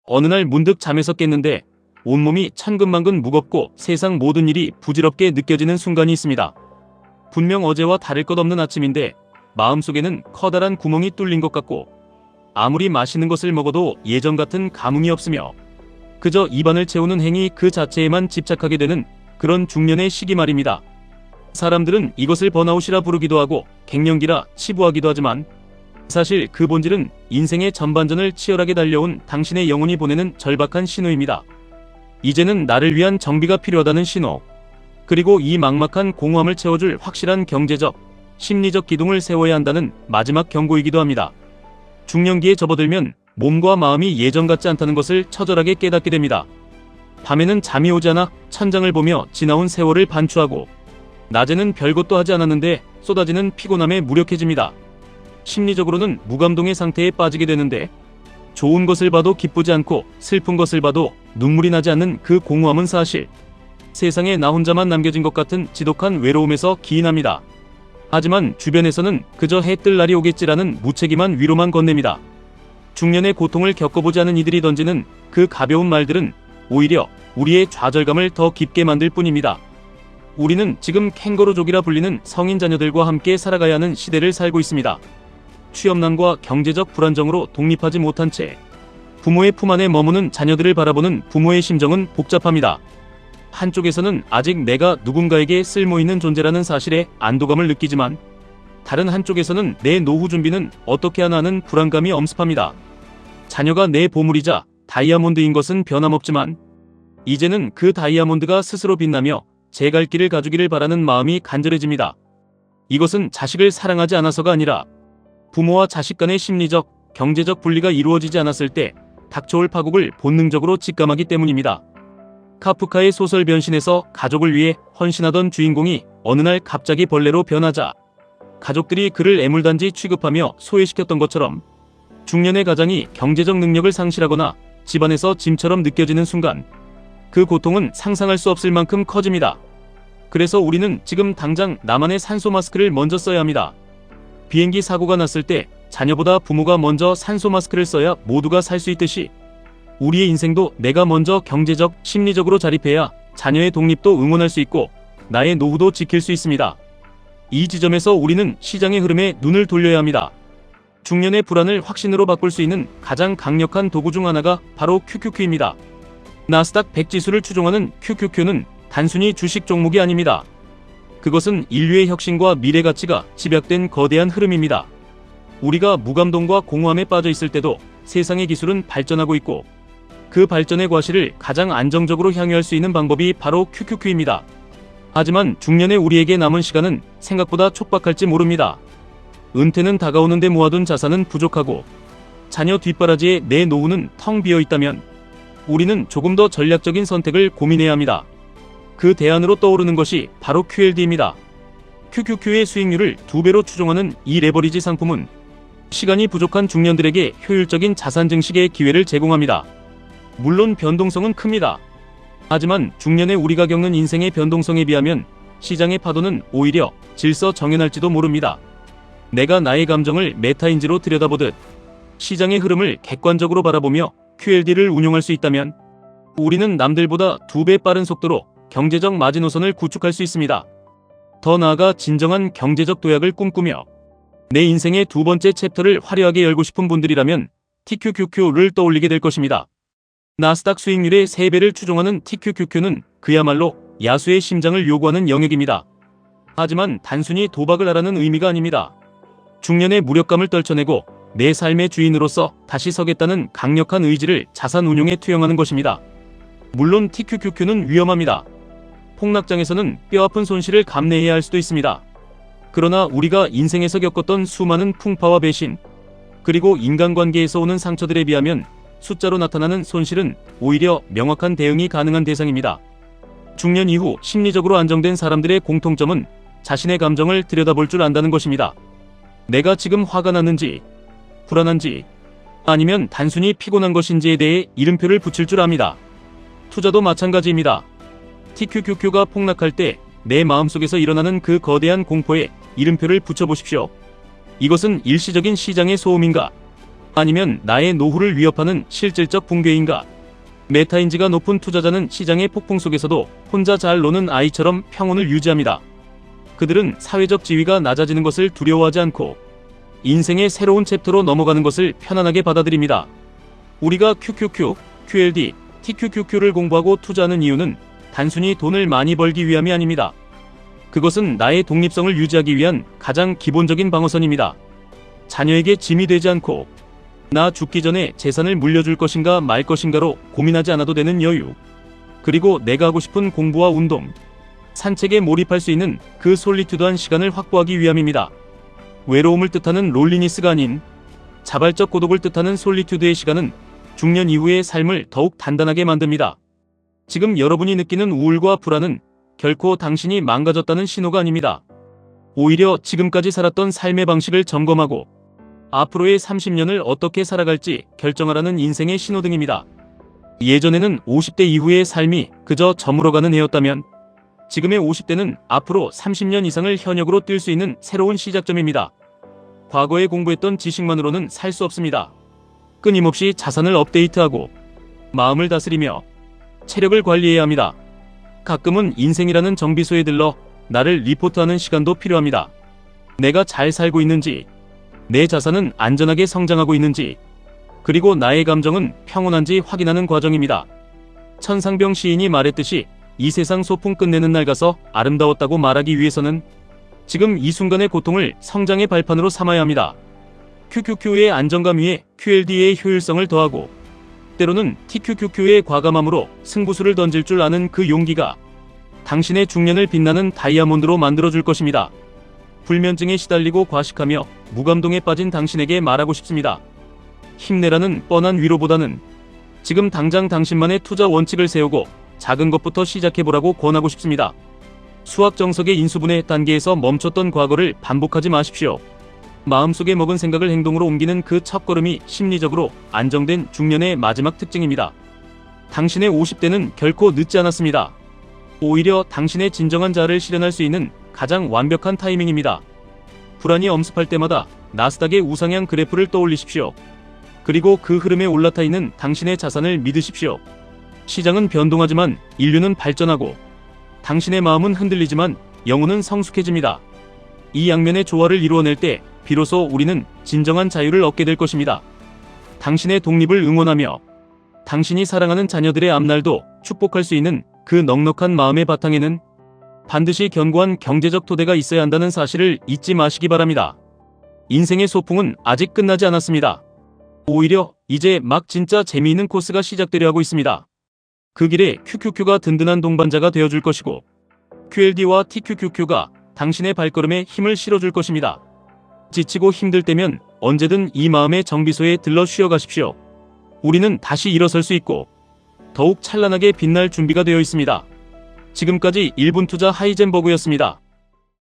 어느 날 문득 잠에서 깼는데 온몸이 천근만근 무겁고 세상 모든 일이 부질없게 느껴지는 순간이 있습니다. 분명 어제와 다를 것 없는 아침인데 마음속에는 커다란 구멍이 뚫린 것 같고 아무리 맛있는 것을 먹어도 예전 같은 감흥이 없으며 그저 입안을 채우는 행위 그 자체에만 집착하게 되는 그런 중년의 시기 말입니다. 사람들은 이것을 번아웃이라 부르기도 하고 갱년기라 치부하기도 하지만 사실 그 본질은 인생의 전반전을 치열하게 달려온 당신의 영혼이 보내는 절박한 신호입니다. 이제는 나를 위한 정비가 필요하다는 신호. 그리고 이 막막한 공허함을 채워줄 확실한 경제적, 심리적 기둥을 세워야 한다는 마지막 경고이기도 합니다. 중년기에 접어들면 몸과 마음이 예전 같지 않다는 것을 처절하게 깨닫게 됩니다. 밤에는 잠이 오지 않아 천장을 보며 지나온 세월을 반추하고 낮에는 별것도 하지 않았는데 쏟아지는 피곤함에 무력해집니다. 심리적으로는 무감동의 상태에 빠지게 되는데 좋은 것을 봐도 기쁘지 않고 슬픈 것을 봐도 눈물이 나지 않는 그 공허함은 사실 세상에 나 혼자만 남겨진 것 같은 지독한 외로움에서 기인합니다. 하지만 주변에서는 그저 해 뜰 날이 오겠지라는 무책임한 위로만 건넵니다. 중년의 고통을 겪어보지 않은 이들이 던지는 그 가벼운 말들은 오히려 우리의 좌절감을 더 깊게 만들 뿐입니다. 우리는 지금 캥거루족이라 불리는 성인 자녀들과 함께 살아가야 하는 시대를 살고 있습니다. 취업난과 경제적 불안정으로 독립하지 못한 채 부모의 품 안에 머무는 자녀들을 바라보는 부모의 심정은 복잡합니다. 한쪽에서는 아직 내가 누군가에게 쓸모있는 존재라는 사실에 안도감을 느끼지만 다른 한쪽에서는 내 노후 준비는 어떻게 하나 하는 불안감이 엄습합니다. 자녀가 내 보물이자 다이아몬드인 것은 변함없지만 이제는 그 다이아몬드가 스스로 빛나며 제 갈 길을 가주기를 바라는 마음이 간절해집니다. 이것은 자식을 사랑하지 않아서가 아니라 부모와 자식 간의 심리적, 경제적 분리가 이루어지지 않았을 때 닥쳐올 파국을 본능적으로 직감하기 때문입니다. 카프카의 소설 변신에서 가족을 위해 헌신하던 주인공이 어느 날 갑자기 벌레로 변하자 가족들이 그를 애물단지 취급하며 소외시켰던 것처럼 중년의 가장이 경제적 능력을 상실하거나 집안에서 짐처럼 느껴지는 순간 그 고통은 상상할 수 없을 만큼 커집니다. 그래서 우리는 지금 당장 나만의 산소 마스크를 먼저 써야 합니다. 비행기 사고가 났을 때 자녀보다 부모가 먼저 산소 마스크를 써야 모두가 살 수 있듯이 우리의 인생도 내가 먼저 경제적, 심리적으로 자립해야 자녀의 독립도 응원할 수 있고 나의 노후도 지킬 수 있습니다. 이 지점에서 우리는 시장의 흐름에 눈을 돌려야 합니다. 중년의 불안을 확신으로 바꿀 수 있는 가장 강력한 도구 중 하나가 바로 QQQ입니다. 나스닥 100 지수를 추종하는 QQQ는 단순히 주식 종목이 아닙니다. 그것은 인류의 혁신과 미래 가치가 집약된 거대한 흐름입니다. 우리가 무감동과 공허함에 빠져 있을 때도 세상의 기술은 발전하고 있고 그 발전의 과실을 가장 안정적으로 향유할 수 있는 방법이 바로 QQQ입니다. 하지만 중년의 우리에게 남은 시간은 생각보다 촉박할지 모릅니다. 은퇴는 다가오는데 모아둔 자산은 부족하고 자녀 뒷바라지에 내 노후는 텅 비어 있다면 우리는 조금 더 전략적인 선택을 고민해야 합니다. 그 대안으로 떠오르는 것이 바로 QLD입니다. QQQ의 수익률을 2배로 추종하는 이 레버리지 상품은 시간이 부족한 중년들에게 효율적인 자산 증식의 기회를 제공합니다. 물론 변동성은 큽니다. 하지만 중년의 우리가 겪는 인생의 변동성에 비하면 시장의 파도는 오히려 질서 정연할지도 모릅니다. 내가 나의 감정을 메타인지로 들여다보듯 시장의 흐름을 객관적으로 바라보며 QLD를 운용할 수 있다면 우리는 남들보다 2배 빠른 속도로 경제적 마지노선을 구축할 수 있습니다. 더 나아가 진정한 경제적 도약을 꿈꾸며 내 인생의 두 번째 챕터를 화려하게 열고 싶은 분들이라면 TQQQ를 떠올리게 될 것입니다. 나스닥 수익률의 3배를 추종하는 TQQQ는 그야말로 야수의 심장을 요구하는 영역입니다. 하지만 단순히 도박을 하라는 의미가 아닙니다. 중년의 무력감을 떨쳐내고 내 삶의 주인으로서 다시 서겠다는 강력한 의지를 자산 운용에 투영하는 것입니다. 물론 TQQQ는 위험합니다. 폭락장에서는 뼈아픈 손실을 감내해야 할 수도 있습니다. 그러나 우리가 인생에서 겪었던 수많은 풍파와 배신, 그리고 인간관계에서 오는 상처들에 비하면 숫자로 나타나는 손실은 오히려 명확한 대응이 가능한 대상입니다. 중년 이후 심리적으로 안정된 사람들의 공통점은 자신의 감정을 들여다볼 줄 안다는 것입니다. 내가 지금 화가 났는지, 불안한지, 아니면 단순히 피곤한 것인지에 대해 이름표를 붙일 줄 압니다. 투자도 마찬가지입니다. TQQQ가 폭락할 때 내 마음속에서 일어나는 그 거대한 공포에 이름표를 붙여보십시오. 이것은 일시적인 시장의 소음인가? 아니면 나의 노후를 위협하는 실질적 붕괴인가? 메타인지가 높은 투자자는 시장의 폭풍 속에서도 혼자 잘 노는 아이처럼 평온을 유지합니다. 그들은 사회적 지위가 낮아지는 것을 두려워하지 않고 인생의 새로운 챕터로 넘어가는 것을 편안하게 받아들입니다. 우리가 QQQ, QLD, TQQQ를 공부하고 투자하는 이유는 단순히 돈을 많이 벌기 위함이 아닙니다. 그것은 나의 독립성을 유지하기 위한 가장 기본적인 방어선입니다. 자녀에게 짐이 되지 않고 나 죽기 전에 재산을 물려줄 것인가 말 것인가로 고민하지 않아도 되는 여유. 그리고 내가 하고 싶은 공부와 운동, 산책에 몰입할 수 있는 그 솔리튜드한 시간을 확보하기 위함입니다. 외로움을 뜻하는 롤리니스가 아닌 자발적 고독을 뜻하는 솔리튜드의 시간은 중년 이후의 삶을 더욱 단단하게 만듭니다. 지금 여러분이 느끼는 우울과 불안은 결코 당신이 망가졌다는 신호가 아닙니다. 오히려 지금까지 살았던 삶의 방식을 점검하고 앞으로의 30년을 어떻게 살아갈지 결정하라는 인생의 신호등입니다. 예전에는 50대 이후의 삶이 그저 저물어가는 해였다면 지금의 50대는 앞으로 30년 이상을 현역으로 뛸 수 있는 새로운 시작점입니다. 과거에 공부했던 지식만으로는 살 수 없습니다. 끊임없이 자산을 업데이트하고 마음을 다스리며 체력을 관리해야 합니다. 가끔은 인생이라는 정비소에 들러 나를 리포트하는 시간도 필요합니다. 내가 잘 살고 있는지, 내 자산은 안전하게 성장하고 있는지, 그리고 나의 감정은 평온한지 확인하는 과정입니다. 천상병 시인이 말했듯이 이 세상 소풍 끝내는 날 가서 아름다웠다고 말하기 위해서는 지금 이 순간의 고통을 성장의 발판으로 삼아야 합니다. QQQ의 안정감 위에 QLD의 효율성을 더하고 때로는 TQQQ의 과감함으로 승부수를 던질 줄 아는 그 용기가 당신의 중년을 빛나는 다이아몬드로 만들어줄 것입니다. 불면증에 시달리고 과식하며 무감동에 빠진 당신에게 말하고 싶습니다. 힘내라는 뻔한 위로보다는 지금 당장 당신만의 투자 원칙을 세우고 작은 것부터 시작해보라고 권하고 싶습니다. 수학 정석의 인수분해 단계에서 멈췄던 과거를 반복하지 마십시오. 마음속에 먹은 생각을 행동으로 옮기는 그 첫걸음이 심리적으로 안정된 중년의 마지막 특징입니다. 당신의 50대는 결코 늦지 않았습니다. 오히려 당신의 진정한 자아를 실현할 수 있는 가장 완벽한 타이밍입니다. 불안이 엄습할 때마다 나스닥의 우상향 그래프를 떠올리십시오. 그리고 그 흐름에 올라타 있는 당신의 자산을 믿으십시오. 시장은 변동하지만 인류는 발전하고 당신의 마음은 흔들리지만 영혼은 성숙해집니다. 이 양면의 조화를 이루어낼 때 비로소 우리는 진정한 자유를 얻게 될 것입니다. 당신의 독립을 응원하며 당신이 사랑하는 자녀들의 앞날도 축복할 수 있는 그 넉넉한 마음의 바탕에는 반드시 견고한 경제적 토대가 있어야 한다는 사실을 잊지 마시기 바랍니다. 인생의 소풍은 아직 끝나지 않았습니다. 오히려 이제 막 진짜 재미있는 코스가 시작되려 하고 있습니다. 그 길에 QQQ가 든든한 동반자가 되어줄 것이고 QLD와 TQQQ가 당신의 발걸음에 힘을 실어줄 것입니다. 지치고 힘들 때면 언제든 이 마음의 정비소에 들러 쉬어가십시오. 우리는 다시 일어설 수 있고 더욱 찬란하게 빛날 준비가 되어 있습니다. 지금까지 1분 투자 하이젠버그였습니다.